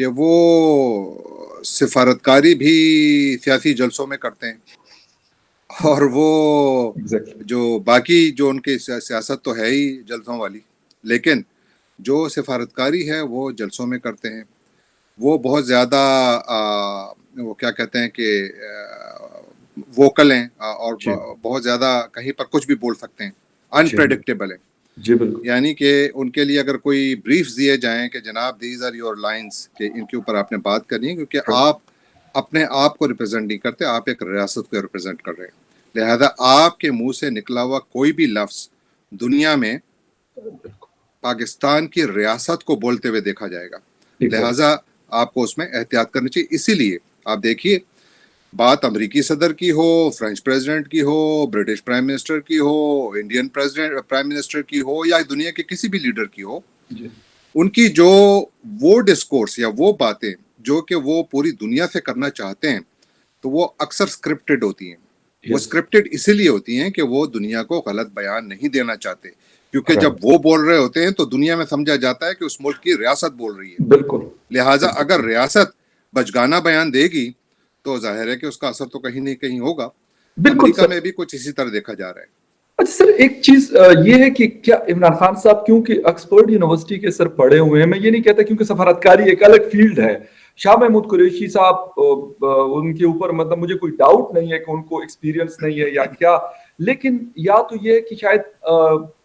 کہ وہ سفارتکاری بھی سیاسی جلسوں میں کرتے ہیں، اور وہ ایگزیکٹلی جو باقی جو ان کی سیاست تو ہے ہی جلسوں والی، لیکن جو سفارتکاری ہے وہ جلسوں میں کرتے ہیں. وہ بہت زیادہ وہ کیا کہتے ہیں کہ ووکل ہیں، اور جی بہت زیادہ کہیں پر کچھ بھی بول سکتے ہیں، جی انپریڈکٹیبل ہیں. جی بالکل یعنی کہ ان کے لیے اگر کوئی بریفز دیے جائیں کہ جناب دیز آر یور لائنس، کہ ان کے اوپر آپ نے بات کرنی ہے، کیونکہ آپ اپنے آپ کو ریپرزینٹ نہیں کرتے، آپ ایک ریاست کو ریپرزینٹ کر رہے ہیں. لہذا آپ کے منہ سے نکلا ہوا کوئی بھی لفظ دنیا میں پاکستان کی ریاست کو بولتے ہوئے دیکھا جائے گا. لہذا آپ کو اس میں احتیاط کرنی چاہیے. اسی لیے آپ دیکھیے، بات امریکی صدر کی ہو، فرینچ پریزیڈنٹ کی ہو، برٹش پرائم منسٹر کی ہو، انڈین پرائم منسٹر کی ہو، یا دنیا کے کسی بھی لیڈر کی ہو، جی ان کی جو وہ ڈسکورس یا وہ باتیں جو کہ وہ پوری دنیا سے کرنا چاہتے ہیں، تو وہ اکثر سکرپٹڈ ہوتی ہیں. وہ یس سکرپٹڈ اسی لیے ہوتی ہیں کہ وہ دنیا کو غلط بیان نہیں دینا چاہتے، کیونکہ جب رائٹ وہ بول رہے ہوتے ہیں تو دنیا میں سمجھا جاتا ہے کہ اس ملک کی ریاست بول رہی ہے. بالکل لہٰذا اگر ریاست بچگانہ بیان دے گی تو ظاہر ہے کہ اس کا اثر تو کہیں نہ کہیں ہوگا. بالکل امریکہ سر. میں بھی کچھ اسی طرح دیکھا جا رہا ہے. اچھا سر، ایک چیز یہ ہے کہ کیا عمران خان صاحب کیونکہ آکسفورڈ یونیورسٹی کے سر پڑھے ہوئے ہیں، میں یہ نہیں کہتا، کیونکہ سفارتکاری ایک الگ فیلڈ ہے. شاہ محمود قریشی صاحب ان کے اوپر مطلب مجھے کوئی ڈاؤٹ نہیں ہے کہ ان کو ایکسپیرینس نہیں ہے یا کیا، لیکن یا تو یہ ہے کہ شاید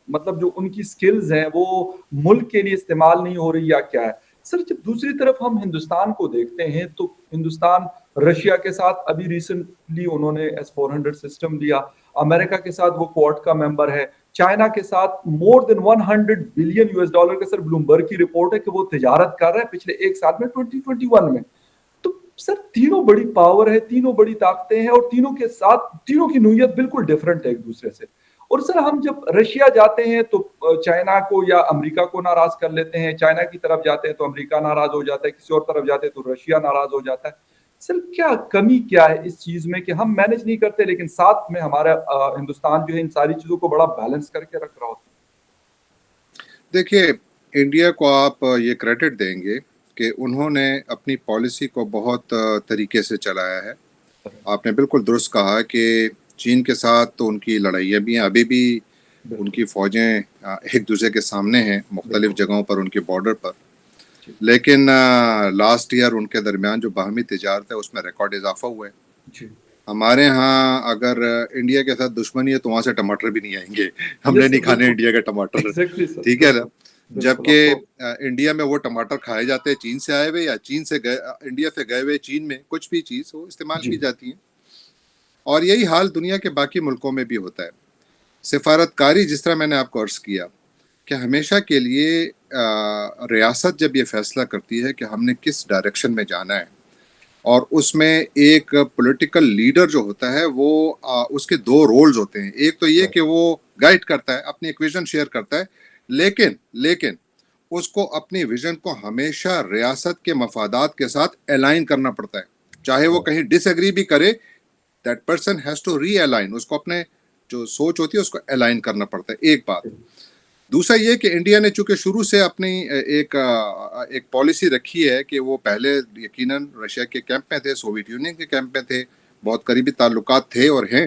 مطلب جو ان کی سکلز ہیں وہ ملک کے لیے استعمال نہیں ہو رہی، یا کیا ہے. سر جب دوسری طرف ہم ہندوستان کو دیکھتے ہیں تو ہندوستان رشیا کے ساتھ ابھی ریسنٹلی انہوں نے S-400 سسٹم دیا، امریکہ کے ساتھ وہ کوارڈ کا ممبر ہے، چائنا کے ساتھ مور دین 100 بلین US ڈالر کا، سر بلومبرگ کی رپورٹ ہے کہ وہ تجارت کر رہا ہے پچھلے ایک سال میں 2021 میں. تو سر تینوں بڑی پاور ہے، تینوں بڑی طاقتیں ہیں، اور تینوں کے ساتھ تینوں کی نوعیت بالکل ڈیفرنٹ ہے ایک دوسرے سے. اور سر ہم جب رشیا جاتے ہیں تو چائنا کو یا امریکہ کو ناراض کر لیتے ہیں، چائنا کی طرف جاتے ہیں تو امریکہ ناراض ہو جاتا ہے، کسی اور طرف جاتے ہیں تو رشیا ناراض ہو جاتا ہے. سر کیا کمی کیا ہے اس چیز میں کہ ہم مینج نہیں کرتے، لیکن ساتھ میں ہمارا ہندوستان جو ہے ان ساری چیزوں کو بڑا بیلنس کر کے رکھ رہا ہوتا دیکھیے، انڈیا کو آپ یہ کریڈٹ دیں گے کہ انہوں نے اپنی پالیسی کو بہت طریقے سے چلایا ہے. ہے. آپ نے بالکل درست کہا کہ چین کے ساتھ تو ان کی لڑائیاں بھی ہیں، ابھی بھی ان بالکل کی فوجیں ایک دوسرے کے سامنے ہیں مختلف بالکل جگہوں پر ان کے بارڈر پر. جی لیکن لاسٹ ایئر ان کے درمیان جو باہمی تجارت ہے اس میں ریکارڈ اضافہ ہوا ہے. جی ہمارے ہاں اگر انڈیا کے ساتھ دشمنی ہے تو وہاں سے ٹماٹر بھی نہیں آئیں گے، ہم نے یس سر نہیں کھانے بالکل انڈیا کے ٹماٹر. ایگزیکٹلی سر ٹھیک ہے نا؟ بالکل بالکل اب جبکہ تو انڈیا میں وہ ٹماٹر کھائے جاتے ہیں چین سے آئے ہوئے، یا چین سے انڈیا سے گئے ہوئے چین میں کچھ بھی چیز وہ استعمال جی کی جاتی ہیں. اور یہی حال دنیا کے باقی ملکوں میں بھی ہوتا ہے. سفارتکاری جس طرح میں نے آپ کو عرض کیا کہ ہمیشہ کے لیے ریاست جب یہ فیصلہ کرتی ہے کہ ہم نے کس ڈائریکشن میں جانا ہے، اور اس میں ایک پولیٹیکل لیڈر جو ہوتا ہے وہ اس کے دو رولز ہوتے ہیں. ایک تو یہ کہ وہ گائیڈ کرتا ہے، اپنی ایک ویژن شیئر کرتا ہے، لیکن اس کو اپنی ویژن کو ہمیشہ ریاست کے مفادات کے ساتھ الائن کرنا پڑتا ہے. چاہے وہ کہیں ڈس ایگری بھی کرے، that person has to realign, اس کو اپنے جو سوچ ہوتی ہے اس کو الائن کرنا پڑتا ہے. ایک بات. دوسرا یہ کہ انڈیا نے چونکہ شروع سے اپنی ایک پالیسی رکھی ہے کہ وہ پہلے یقیناً رشیا کے کیمپ میں تھے، سوویت یونین کے کیمپ میں تھے، بہت قریبی تعلقات تھے اور ہیں،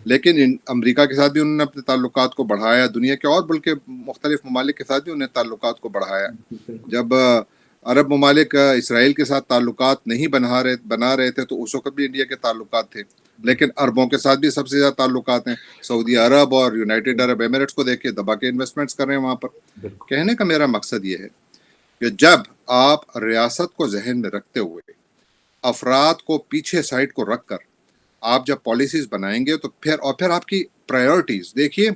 لیکن امریکہ کے ساتھ بھی انہوں نے اپنے تعلقات کو بڑھایا، دنیا کے اور بلکہ مختلف ممالک کے ساتھ بھی انہوں نے تعلقات کو بڑھایا. جب عرب ممالک اسرائیل کے ساتھ تعلقات نہیں بنا رہے تھے تو اس وقت بھی انڈیا کے تعلقات تھے. لیکن عربوں کے ساتھ بھی سب سے زیادہ تعلقات ہیں. سعودی عرب اور یونائٹڈ عرب ایمریٹس کو دیکھ کے دبا کے انویسٹمنٹس کر رہے ہیں وہاں پر. کہنے کا میرا مقصد یہ ہے کہ جب آپ ریاست کو ذہن میں رکھتے ہوئے افراد کو پیچھے سائڈ کو رکھ کر آپ جب پالیسیز بنائیں گے تو پھر آپ کی پرائیورٹیز دیکھیے.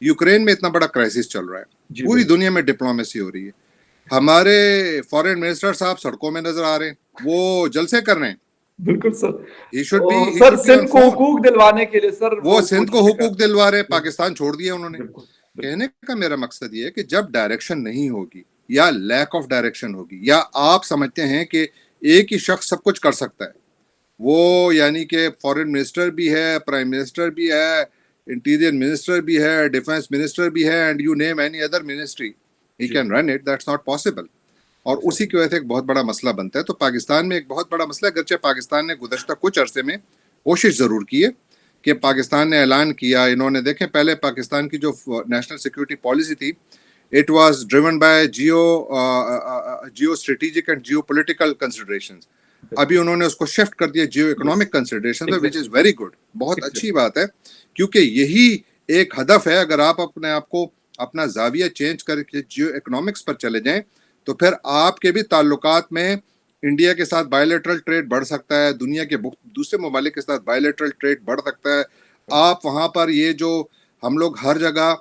یوکرین میں اتنا بڑا کرائسس چل رہا ہے، پوری دنیا میں ڈپلومیسی ہو رہی ہے، ہمارے فارن منسٹر صاحب سڑکوں میں نظر آ رہے ہیں، وہ جلسے کر رہے ہیں. بالکل سر. He should sir be on Sindh کو phone. حقوق دلوانے کے لیے سر وہ سندھ کو کوششیں کر حقوق دلوا رہے، پاکستان چھوڑ دیا انہوں نے. بالکل کہنے کا میرا مقصد یہ ہے کہ جب ڈائریکشن نہیں ہوگی یا لیک آف ڈائریکشن ہوگی، یا آپ سمجھتے ہیں کہ ایک ہی شخص سب کچھ کر سکتا ہے، وہ یعنی کہ فارن منسٹر بھی ہے، پرائم منسٹر بھی ہے، انٹیریئر منسٹر بھی ہے، ڈیفنس منسٹر بھی ہے، and you name any other ministry, he can run it. That's not possible. اور اسی کی وجہ سے ایک بہت بڑا مسئلہ بنتا ہے. تو پاکستان میں ایک بہت بڑا مسئلہ ہے, اگرچہ پاکستان نے گزشتہ کچھ عرصے میں کوشش ضرور کی ہے کہ پاکستان نے اعلان کیا, انہوں نے دیکھیں پہلے پاکستان کی جو نیشنل سیکورٹی پالیسی تھی, it was driven by geostrategic and geopolitical considerations. ابھی انہوں نے اس کو شفٹ کر دیا geoeconomic consideration, which is very good, بہت اچھی بات ہے, کیونکہ یہی ایک ہدف ہے. اگر آپ اپنے آپ کو اپنا زاویہ چینج کر کے جیو اکنامکس پر چلے جائیں تو پھر آپ کے بھی تعلقات میں انڈیا کے ساتھ بائیلیٹرل ٹریڈ بڑھ سکتا ہے, دنیا کے دوسرے ممالک کے ساتھ بائیلیٹرل ٹریڈ بڑھ سکتا ہے. آپ وہاں پر یہ جو ہم لوگ ہر جگہ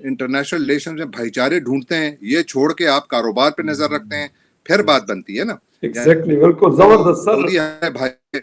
انٹرنیشنل ریلیشن میں بھائی چارے ڈھونڈتے ہیں, یہ چھوڑ کے آپ کاروبار پہ نظر رکھتے ہیں, پھر بات بنتی ہے نا. ایگزیکٹلی, بالکل زبردست سر. سعودی ہمارے بھائی,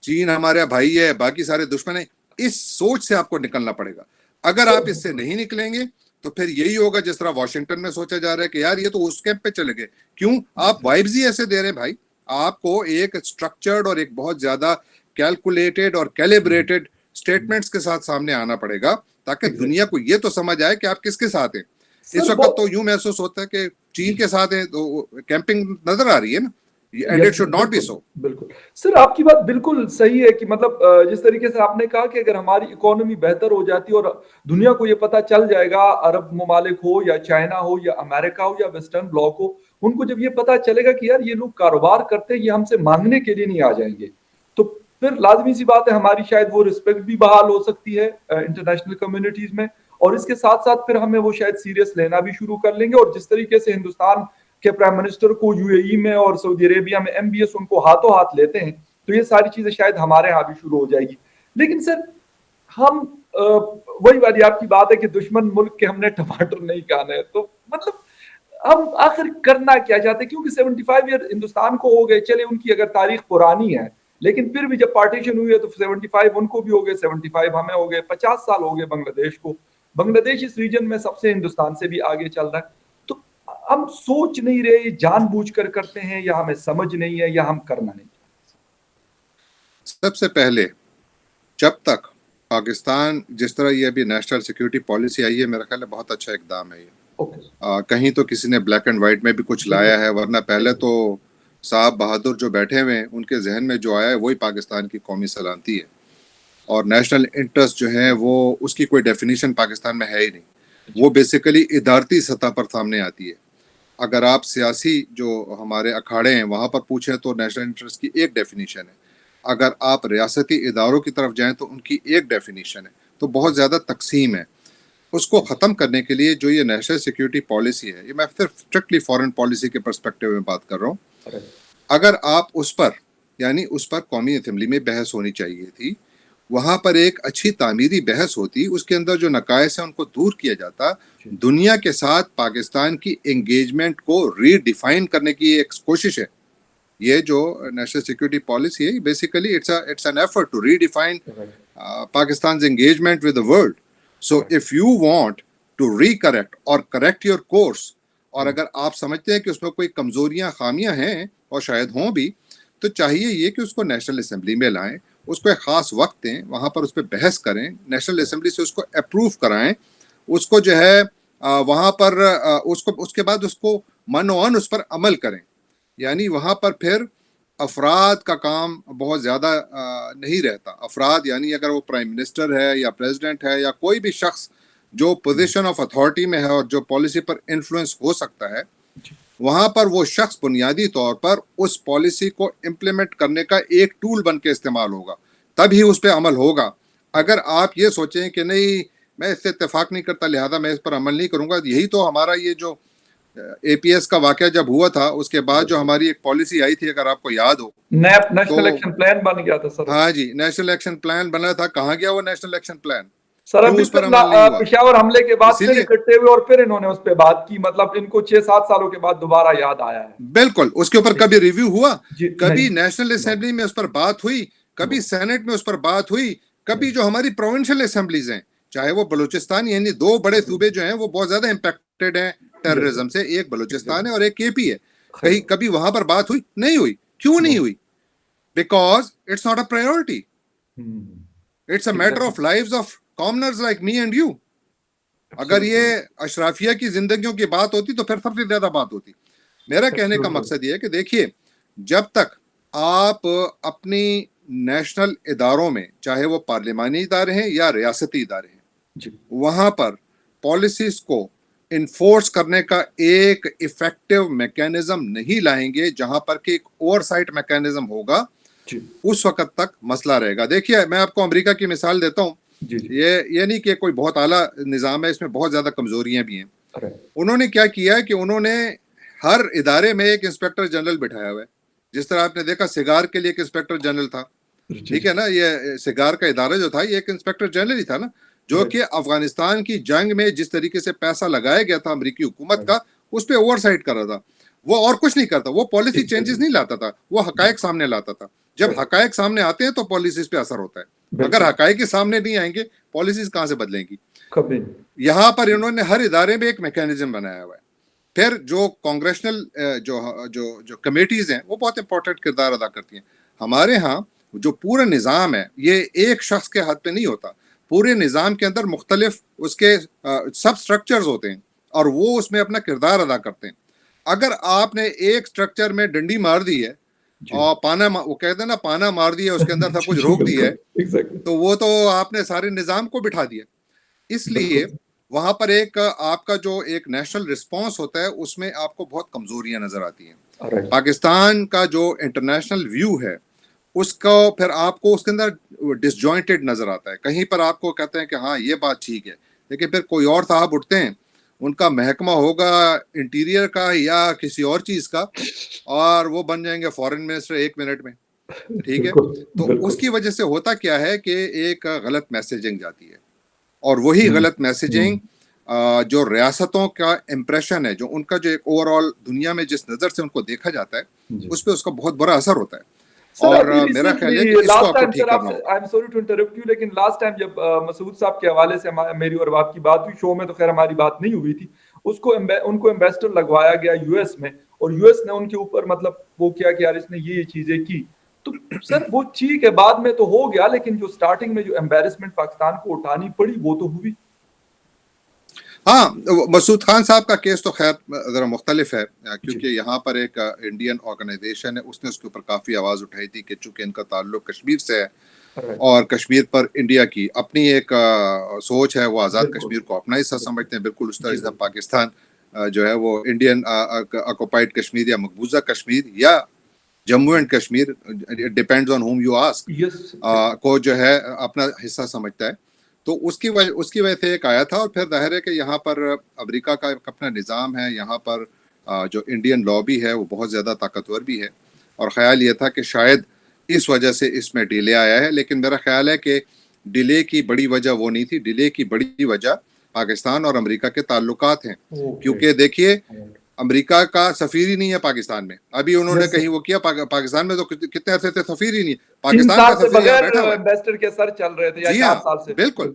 چین ہمارا بھائی ہے, باقی سارے دشمن ہیں. اس سوچ سے آپ کو نکلنا پڑے گا. اگر آپ اس سے نہیں نکلیں گے تو پھر یہی ہوگا جس طرح واشنگٹن میں سوچا جا رہا ہے کہ یار یہ تو اس کیمپ پہ چلے گئے. کیوں؟ آپ وائبز ہی ایسے دے رہے ہیں بھائی. آپ کو ایک اسٹرکچرڈ اور ایک بہت زیادہ کیلکولیٹڈ اور کیلیبریٹڈ اسٹیٹمنٹس کے ساتھ سامنے آنا پڑے گا تاکہ دنیا کو یہ تو سمجھ آئے کہ آپ کس کے ساتھ ہیں. اس وقت تو یوں محسوس ہوتا ہے کہ چین کے ساتھ ہیں تو کیمپنگ نظر آ رہی ہے نا, and it should not be so. بالکل سر, آپ کی بات بالکل صحیح ہے کہ مطلب جس طریقے سے آپ نے کہا کہ اگر ہماری اکانومی بہتر ہو جاتی اور دنیا کو یہ پتہ چل جائے گا, عرب ممالک ہو یا چائنا ہو یا امریکہ ہو یا ویسٹرن بلاک ہو, ان کو جب یہ پتہ چلے گا کہ یار یہ لوگ کاروبار کرتے ہیں, یہ ہم سے مانگنے کے لیے نہیں آ جائیں گے, تو پھر لازمی سی بات ہے ہماری شاید وہ رسپیکٹ بھی بحال ہو سکتی ہے انٹرنیشنل کمیونٹیز میں, اور اس کے ساتھ ساتھ پھر ہمیں وہ شاید سیریس لینا بھی شروع کر لیں گے. اور جس طریقے سے ہندوستان کہ پرائم منسٹر کو یو اے ای میں اور سعودی عربیہ میں ایم بی ایس ان کو ہاتھوں ہاتھ لیتے ہیں, تو یہ ساری چیزیں شاید ہمارے ہاں بھی شروع ہو جائے گی. لیکن سر ہم وہی والی آپ کی بات ہے کہ دشمن ملک کے ہم نے ٹماٹر نہیں کھانے, تو مطلب ہم آخر کرنا کیا چاہتے ہیں؟ کیونکہ 75 ایئر ہندوستان کو ہو گئے, چلے ان کی اگر تاریخ پرانی ہے, لیکن پھر بھی جب پارٹیشن ہوئی ہے تو 75 ان کو بھی ہو گئے, 75 ہمیں ہو گئے, 50 سال ہو گئے بنگلہ دیش کو. بنگلہ دیش اس ریجن میں سب سے ہندوستان سے بھی آگے چل رہا ہے. تو ہم سوچ نہیں رہے, جان بوجھ کر کرتے ہیں, یا ہمیں سمجھ نہیں ہے, یا ہم کرنا نہیں چاہتے. سب سے پہلے جب تک پاکستان جس طرح یہ ابھی نیشنل سیکورٹی پالیسی آئی ہے, میرا خیال ہے بہت اچھا اقدام ہے یہ. کہیں تو کسی نے بلیک اینڈ وائٹ میں بھی کچھ لایا ہے, ورنہ پہلے تو صاحب بہادر جو بیٹھے ہوئے ہیں ان کے ذہن میں جو آیا ہے وہی پاکستان کی قومی سلامتی ہے, اور نیشنل انٹرسٹ جو ہے وہ اس کی کوئی ڈیفینیشن پاکستان میں ہے ہی نہیں. وہ بیسیکلی ادارتی سطح پر سامنے آتی ہے. اگر آپ سیاسی جو ہمارے اکھاڑے ہیں وہاں پر پوچھیں تو نیشنل انٹرسٹ کی ایک ڈیفینیشن ہے, اگر آپ ریاستی اداروں کی طرف جائیں تو ان کی ایک ڈیفینیشن ہے. تو بہت زیادہ تقسیم ہے. اس کو ختم کرنے کے لیے جو یہ نیشنل سیکورٹی پالیسی ہے, یہ میں صرف اسٹرکٹلی فارن پالیسی کے پرسپیکٹیو میں بات کر رہا ہوں, اگر آپ اس پر یعنی اس پر قومی اسمبلی میں بحث ہونی چاہیے تھی, وہاں پر ایک اچھی تعمیری بحث ہوتی, اس کے اندر جو نقائص ہیں ان کو دور کیا جاتا, دنیا کے ساتھ پاکستان کی انگیجمنٹ کو ری ڈیفائن کرنے کی ایک کوشش ہے. یہ جو نیشنل سیکورٹی پالیسی ہے basically it's an effort to redefine Pakistan's engagement with the world. So if you want to re-correct or correct your course, اور اگر آپ سمجھتے ہیں کہ اس میں کوئی کمزوریاں خامیاں ہیں اور شاید ہوں بھی, تو چاہیے یہ کہ اس کو نیشنل اسمبلی میں لائیں, اس کو ایک خاص وقت دیں, وہاں پر اس پہ بحث کریں, نیشنل اسمبلی سے اس کو اپروو کرائیں, اس کو جو ہے وہاں پر اس کے بعد اس کو منوان اس پر عمل کریں. یعنی وہاں پر پھر افراد کا کام بہت زیادہ نہیں رہتا. افراد یعنی اگر وہ پرائم منسٹر ہے یا پریزیڈنٹ ہے یا کوئی بھی شخص جو پوزیشن آف اتھارٹی میں ہے اور جو پالیسی پر انفلوئنس ہو سکتا ہے, وہاں پر وہ شخص بنیادی طور پر اس پالیسی کو امپلیمنٹ کرنے کا ایک ٹول بن کے استعمال ہوگا, تب ہی اس پہ عمل ہوگا. اگر آپ یہ سوچیں کہ نہیں میں اس سے اتفاق نہیں کرتا لہذا میں اس پر عمل نہیں کروں گا, یہی تو ہمارا یہ جو اے پی ایس کا واقعہ جب ہوا تھا اس کے بعد جو ہماری ایک پالیسی آئی تھی, اگر آپ کو یاد ہو, نیشنل ایکشن پلان بن گیا تھا سر. ہاں جی, نیشنل ایکشن پلان بنا تھا. کہاں گیا وہ نیشنل ایکشن پلان؟ سر ابھی پشاور حملے کے بعد پھر اکٹھے ہوئے اور پھر انہوں نے اس پہ بات کی, مطلب ان کو 6-7 سالوں کے بعد دوبارہ یاد آیا ہے. بالکل, اس کے اوپر کبھی ریویو ہوا, کبھی نیشنل اسمبلی میں اس پر بات ہوئی, کبھی سینٹ میں اس پر بات ہوئی, کبھی جو ہماری پروونشل اسمبلیز ہیں چاہے وہ بلوچستان, یعنی 2 بڑے صوبے جو ہیں وہ بہت زیادہ امپیکٹڈ ہیں ٹیررزم سے, ایک بلوچستان ہے اور ایک کے پی ہے, کبھی وہاں پر بات ہوئی نہیں ہوئی. کیوں نہیں ہوئی؟ Because it's not a priority, it's a matter of lives of commoners like me and you. اگر یہ اشرافیہ کی زندگیوں کی بات ہوتی تو پھر سب سے زیادہ بات ہوتی. میرا کہنے کا مقصد یہ ہے کہ دیکھیے جب تک آپ اپنی نیشنل اداروں میں چاہے وہ پارلیمانی ادارے ہیں یا ریاستی ادارے ہیں وہاں پر پالیسیز کو انفورس کرنے کا ایک ایفیکٹو میکینزم نہیں لائیں گے جہاں پر کہ ایک اوور سائٹ میکینزم ہوگا اس وقت تک مسئلہ رہے گا. دیکھیے میں آپ کو امریکہ کی مثال دیتا ہوں. یہ نہیں کہ کوئی بہت اعلیٰ نظام ہے, اس میں بہت زیادہ کمزوریاں بھی ہیں. انہوں نے کیا کیا کہ انہوں نے ہر ادارے میں ایک انسپیکٹر جنرل بٹھایا ہوا ہے. جس طرح آپ نے دیکھا سگار کے لیے ایک انسپیکٹر جنرل تھا, ٹھیک ہے نا, یہ سگار کا ادارہ جو تھا یہ ایک انسپیکٹر جنرل ہی تھا نا, جو کہ افغانستان کی جنگ میں جس طریقے سے پیسہ لگایا گیا تھا امریکی حکومت کا اس پہ اوور سائٹ کر رہا تھا. وہ اور کچھ نہیں کرتا, وہ پالیسی چینجز نہیں لاتا تھا, وہ حقائق سامنے لاتا تھا. جب حقائق سامنے آتے ہیں تو پالیسیز پہ اثر ہوتا ہے. اگر حقائق کے سامنے نہیں آئیں گے پالیسیز کہاں سے بدلیں گی. یہاں پر انہوں نے ہر ادارے میں ایک میکینزم بنایا ہوا ہے. پھر جو کانگریشنل جو کمیٹیز ہیں وہ بہت امپورٹنٹ کردار ادا کرتی ہیں. ہمارے ہاں جو پورا نظام ہے یہ ایک شخص کے ہاتھ پہ نہیں ہوتا. پورے نظام کے اندر مختلف اس کے سب سٹرکچرز ہوتے ہیں اور وہ اس میں اپنا کردار ادا کرتے ہیں. اگر آپ نے ایک سٹرکچر میں ڈنڈی مار دی ہے اور پانا وہ کہتے ہیں نا پانا مار دیا, اس کے اندر سب کچھ روک دیا ہے, تو وہ تو آپ نے سارے نظام کو بٹھا دیا. اس لیے وہاں پر ایک آپ کا جو ایک نیشنل رسپانس ہوتا ہے اس میں آپ کو بہت کمزوریاں نظر آتی ہیں. پاکستان کا جو انٹرنیشنل ویو ہے اس کو پھر آپ کو اس کے اندر ڈس جوائنٹڈ نظر آتا ہے. کہیں پر آپ کو کہتے ہیں کہ ہاں یہ بات ٹھیک ہے, لیکن پھر کوئی اور صاحب اٹھتے ہیں, ان کا محکمہ ہوگا انٹیریئر کا یا کسی اور چیز کا, اور وہ بن جائیں گے فارن منسٹر 1 منٹ میں, ٹھیک ہے. تو اس کی وجہ سے ہوتا کیا ہے کہ ایک غلط میسیجنگ جاتی ہے, اور وہی غلط میسیجنگ جو ریاستوں کا امپریشن ہے, جو ان کا جو ایک اوور آل دنیا میں جس نظر سے ان کو دیکھا جاتا ہے اس پہ اس کا بہت برا اثر ہوتا ہے. اور میرا خیال ہے کہ اس کو آپ کو ٹھیک کرنا ہوگا. I'm sorry to interrupt you, لیکن لاسٹ ٹائم جب مسعود صاحب کے حوالے سے میری اور آپ کی بات ہوئی شو میں, تو خیر ہماری بات نہیں ہوئی تھی, ان کو ایمبیسڈر لگوایا گیا یو ایس میں, اور یو ایس نے ان کے اوپر مطلب وہ کیا کہ یار اس نے یہ چیزیں کی. تو سر وہ ٹھیک ہے بعد میں تو ہو گیا, لیکن جو سٹارٹنگ میں جو ایمبیرسمنٹ پاکستان کو اٹھانی پڑی وہ تو ہوئی. ہاں مسعود خان صاحب کا کیس تو خیر ذرا مختلف ہے, کیونکہ یہاں پر ایک انڈین آرگنائزیشن ہے, اس نے اس کے اوپر کافی آواز اٹھائی تھی کہ چونکہ ان کا تعلق کشمیر سے ہے اور کشمیر پر انڈیا کی اپنی ایک سوچ ہے, وہ آزاد کشمیر کو اپنا حصہ سمجھتے ہیں, بالکل اس طرح سے پاکستان جو ہے وہ انڈین آکوپائڈ کشمیر یا مقبوضہ کشمیر یا Jammu and Kashmir, depends on home you ask, کو جو ہے اپنا حصہ سمجھتا ہے. تو اس کی وجہ سے ایک آیا تھا. اور پھر ظاہر ہے کہ یہاں پر امریکہ کا اپنا نظام ہے, یہاں پر جو انڈین لابی ہے وہ بہت زیادہ طاقتور بھی ہے, اور خیال یہ تھا کہ شاید اس وجہ سے اس میں ڈیلے آیا ہے. لیکن میرا خیال ہے کہ ڈیلے کی بڑی وجہ وہ نہیں تھی, ڈیلے کی بڑی وجہ پاکستان اور امریکہ کے تعلقات ہیں. کیونکہ دیکھیے امریکہ کا سفیر ہی نہیں ہے پاکستان میں. ابھی انہوں نے کہیں وہ کیا پاکستان میں, تو کتنے عرصے سے سفیر ہی نہیں, پاکستان کا سفیر یہاں بیٹھا ہوا ہے. کے سر چل رہے تھے یا 4 سال سے. بالکل.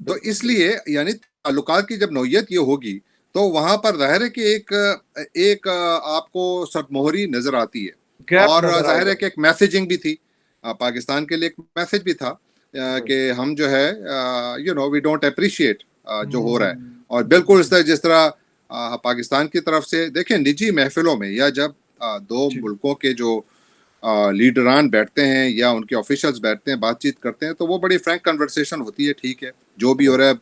تو اس لیے یعنی تعلقات کی جب نوعیت یہ ہوگی تو وہاں پر ظاہر ہے کہ ایک آپ کو سرد مہری نظر آتی ہے, اور ظاہر ہے کہ ایک میسیجنگ بھی تھی پاکستان کے لیے, ایک میسج بھی تھا کہ ہم جو ہے وی ڈونٹ اپریشیٹ جو ہو رہا ہے. اور بالکل اس طرح جس طرح پاکستان کی طرف سے دیکھیں نجی محفلوں میں یا جب دو ملکوں کے جو لیڈران بیٹھتے ہیں یا ان کے آفیشلز بیٹھتے ہیں بات چیت کرتے ہیں تو وہ بڑی فرینک کنورسیشن ہوتی ہے, ٹھیک ہے, جو بھی ہو رہا ہے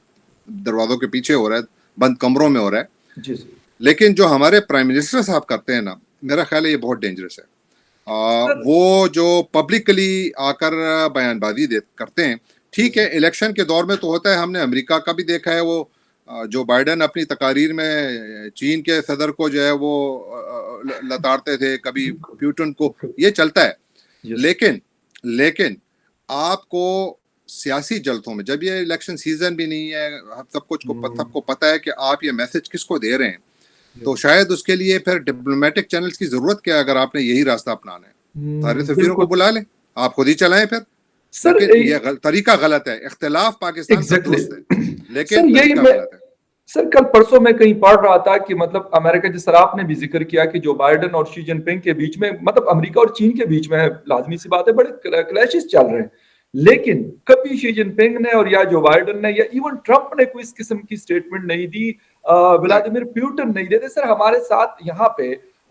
دروازوں کے پیچھے ہو رہا ہے, بند کمروں میں ہو رہا ہے. لیکن جو ہمارے پرائم منسٹر صاحب کرتے ہیں نا, میرا خیال ہے یہ بہت ڈینجرس ہے. وہ جو پبلکلی آ کر بیان بازی کرتے ہیں, ٹھیک ہے الیکشن کے دور میں تو ہوتا ہے, ہم نے امریکہ کا بھی دیکھا ہے, وہ جو بائیڈن اپنی تقاریر میں چین کے صدر کو جو ہے وہ لتاڑتے تھے, کبھی پیوٹن کو, یہ چلتا ہے. لیکن آپ کو سیاسی جلسوں میں جب یہ الیکشن سیزن بھی نہیں ہے, سب کو پتہ ہے کہ آپ یہ میسج کس کو دے رہے ہیں, تو شاید اس کے لیے پھر ڈپلومیٹک چینلز کی ضرورت کیا ہے. اگر آپ نے یہی راستہ اپنانا ہے سارے سفیروں کو بلا لیں, آپ خود ہی چلائیں پھر. لیکن یہ طریقہ غلط ہے. اختلاف پاکستان سے درست ہے لیکن طریقہ غلط ہے. سر کل پرسوں میں کہیں پڑھ رہا تھا کہ مطلب امریکہ, جس طرح آپ نے بھی ذکر کیا کہ جو بائیڈن اور شی جن پنگ کے بیچ میں, مطلب امریکہ اور چین کے بیچ میں لازمی سی بات ہے بڑے کلیشز چل رہے ہیں, لیکن کبھی شی جن پنگ نے اور یا جو بائیڈن نے یا ایون ٹرمپ نے کوئی اس قسم کی سٹیٹمنٹ نہیں دی, ولادیمیر پیوٹن نہیں دیتے. سر ہمارے ساتھ یہاں پہ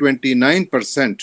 29%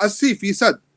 80%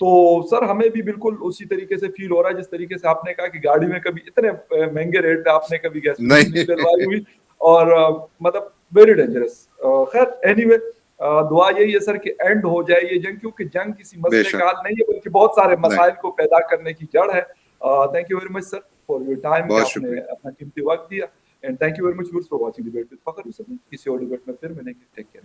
تو سر ہمیں بھی بالکل اسی طریقے سے فیل ہو رہا ہے جس طریقے سے آپ نے کہا کہ گاڑی میں کبھی اتنے مہنگے ریٹ پہ آپ نے کبھی گیسولین نہیں ڈلوائی ہوئی، اور مطلب ویری ڈینجرس. خیر اینی وے، دعا یہی ہے سر کہ اینڈ ہو جائے یہ جنگ، کیونکہ جنگ کسی بے مسئلے شک کا حل نہیں ہے بلکہ بہت سارے نہیں، مسائل کو پیدا کرنے کی جڑ ہے. Thank you very much sir for your time کہ بہت آپ نے شکریہ. اپنا قیمتی وقت دیا. And thank you very much for watching debate with فخر. کسی اور ڈیبیٹ میں پھر ملیں گے. Take care.